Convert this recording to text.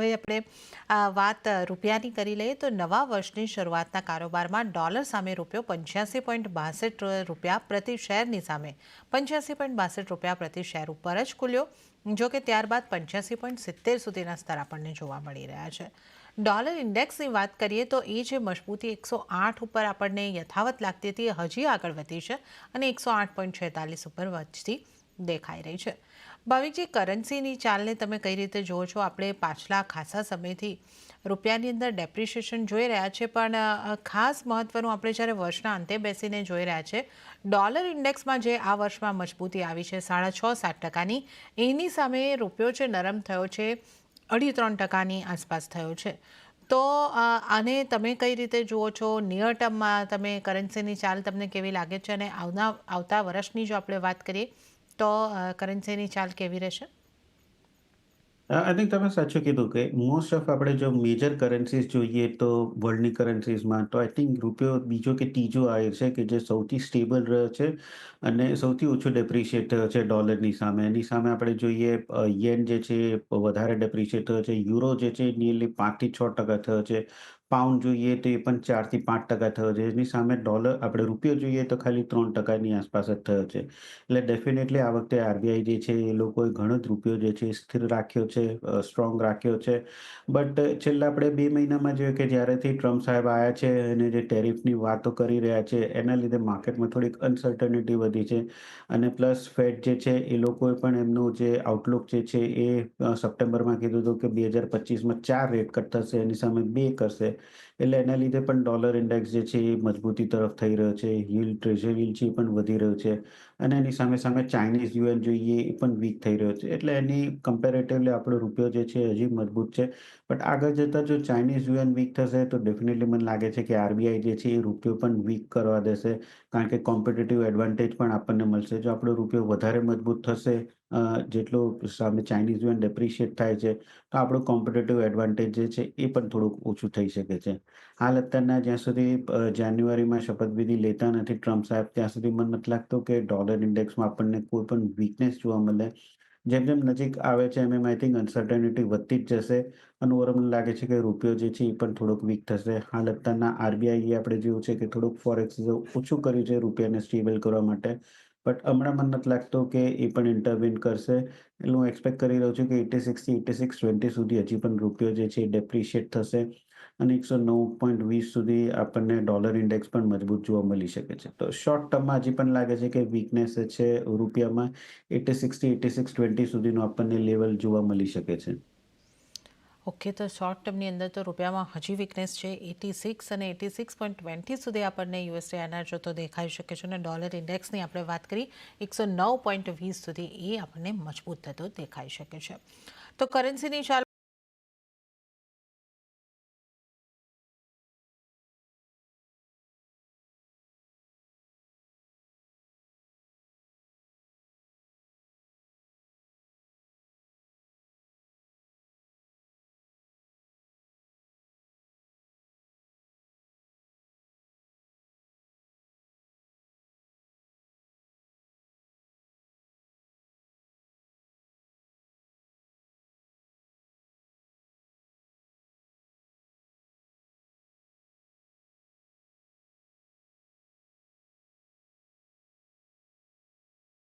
હવે આપણે વાત રૂપિયાની કરી લઈએ તો નવા વર્ષની શરૂઆતના કારોબારમાં ડોલર સામે રૂપિયો 85.62 રૂપિયા પ્રતિ શેરની સામે 85.62 રૂપિયા પ્રતિ શેર ઉપર જ ખુલ્યો. જો કે ત્યારબાદ 85.70 સુધીના સ્તર આપણને જોવા મળી રહ્યા છે. ડોલર ઇન્ડેક્સની વાત કરીએ તો એ જે મજબૂતી 108 ઉપર આપણને યથાવત લાગતી હતી હજી આગળ વધી છે અને 108.46 ઉપર વધતી દેખાઈ રહી છે. ભાવિકજી, કરન્સીની ચાલને તમે કઈ રીતે જુઓ છો? આપણે પાછલા ખાસા સમયથી રૂપિયાની અંદર ડેપ્રિશિએશન જોઈ રહ્યા છે, પણ ખાસ મહત્વનું આપણે જ્યારે વર્ષના અંતે બેસીને જોઈ રહ્યા છે, ડોલર ઇન્ડેક્સમાં જે આ વર્ષમાં મજબૂતી આવી છે 6.5-7%ની, એની સામે રૂપિયો જે નરમ થયો છે 2.5-3%ની આસપાસ થયો છે. તો આને તમે કઈ રીતે જુઓ છો? નિયર ટર્મમાં તમે કરન્સીની ચાલ તમને કેવી લાગે છે? અને આવતા વર્ષની જો આપણે વાત કરીએ તો કરન્સીની ચાલ કેવી રહેશે? આઈ થિંક તમે સાચું કીધું કે મોસ્ટ ઓફ આપણે જો મેજર કરન્સીઝ જોઈએ તો વર્લ્ડની કરન્સીઝમાં તો આઈ થિંક રૂપિયો બીજો કે ત્રીજો આવે છે કે જે સૌથી સ્ટેબલ રહ્યો છે અને સૌથી ઓછો ડેપ્રિશિએટ થયો છે ડોલરની સામે. એની સામે આપણે જોઈએ યેન જે છે એ વધારે ડેપ્રિશિએટ થયો છે. યુરો જે છે નિયરલી 5 થી 6% થયો છે. પાઉન્ડ જોઈએ તો એ પણ 4 થી 5% થયો છે. એની સામે ડોલર આપણે રૂપિયો જોઈએ તો ખાલી 3%ની આસપાસ જ થયો છે. એટલે ડેફિનેટલી આ વખતે આરબીઆઈ જે છે એ લોકોએ ઘણો જ રૂપિયો જે છે એ સ્થિર રાખ્યો છે, સ્ટ્રોંગ રાખ્યો છે. બટ છેલ્લા આપણે 2 મહિનામાં જોયું કે જ્યારેથી ટ્રમ્પ સાહેબ આવ્યા છે અને જે ટેરિફની વાતો કરી રહ્યા છે એના લીધે માર્કેટમાં થોડીક અનસર્ટનિટી વધી છે. અને પ્લસ ફેડ જે છે એ લોકોએ પણ એમનું જે આઉટલુક જે છે એ સપ્ટેમ્બરમાં કીધું હતું કે 2025માં 4 રેટ કટ થશે, એની સામે 2 કરશે. એટલે એના લીધે પણ ડોલર ઇન્ડેક્સ જે છે એ મજબૂતી તરફ થઈ રહ્યો છે. યીલ્ડ, ટ્રેઝરી યીલ્ડ છે એ પણ વધી રહ્યો છે. અને એની સામે સામે ચાઇનીઝ યુએન જોઈએ એ પણ વીક થઈ રહ્યો છે. એટલે એની કમ્પેરેટિવલી આપણો રૂપિયો જે છે હજી મજબૂત છે. બટ આગળ જતાં જો ચાઇનીઝ યુએન વીક થશે તો ડેફિનેટલી મને લાગે છે કે આરબીઆઈ જે છે એ રૂપિયો પણ વીક કરવા દેશે. કારણ કે કોમ્પિટિટિવ એડવાન્ટેજ પણ આપણને મળશે. જો આપણો રૂપિયો વધારે મજબૂત થશે, જેટલો સામે ચાઇનીઝ યુએન ડેપ્રિશિએટ થાય છે, તો આપણું કોમ્પિટિટિવ એડવાન્ટેજ જે છે એ પણ થોડુંક ઓછું થઈ શકે છે. હાલ અત્યારના જ્યાં સુધી જાન્યુઆરીમાં શપથવિધિ લેતા નથી ટ્રમ્પ સાહેબ, ત્યાં સુધી મને નથી લાગતું કે ડોલર ઇન્ડેક્સમાં આપણને કોઈ પણ વીકનેસ જોવા મળે. જેમ જેમ નજીક આવે છે એમ આઈ થિંક અનસર્ટેનિટી વધતી જ જશે અને ઓવરઓલ મને લાગે છે કે રૂપિયો જે છે એ પણ થોડોક વીક થશે. હાલ અત્યારના આરબીઆઈએ આપણે જોયું છે કે થોડુંક ફોરેક્સ ઓછું કર્યું છે રૂપિયાને સ્ટેબલ કરવા માટે. બટ હમણાં મને નથી લાગતું કે એ પણ ઇન્ટરવીન કરશે. એટલે હું એક્સપેક્ટ કરી રહ્યો છું કે 86 થી 86.20 સુધી હજી પણ રૂપિયો જે છે એ ડેપ્રિશિએટ થશે અને 109.20 સુધી આપણને ડોલર ઇન્ડેક્સ પણ મજબૂત જોવા મળી શકે છે. તો શોર્ટ ટર્મમાં હજી પણ લાગે છે કે વીકનેસ છે રૂપિયામાં 86 થી 86.20 સુધીનું આપણને લેવલ જોવા મળી શકે છે. ઓકે, તો શોર્ટ ટર્મની અંદર તો રૂપિયામાં હજી વીકનેસ છે. 86 અને 86.20 સુધી આપણને યુએસડી એનઆર જોતો દેખાઈ શકે છે. અને ડોલર ઇન્ડેક્સની આપણે વાત કરી 109.20 સુધી એ આપણને મજબૂત થતો દેખાઈ શકે છે. તો કરન્સીની ચાલ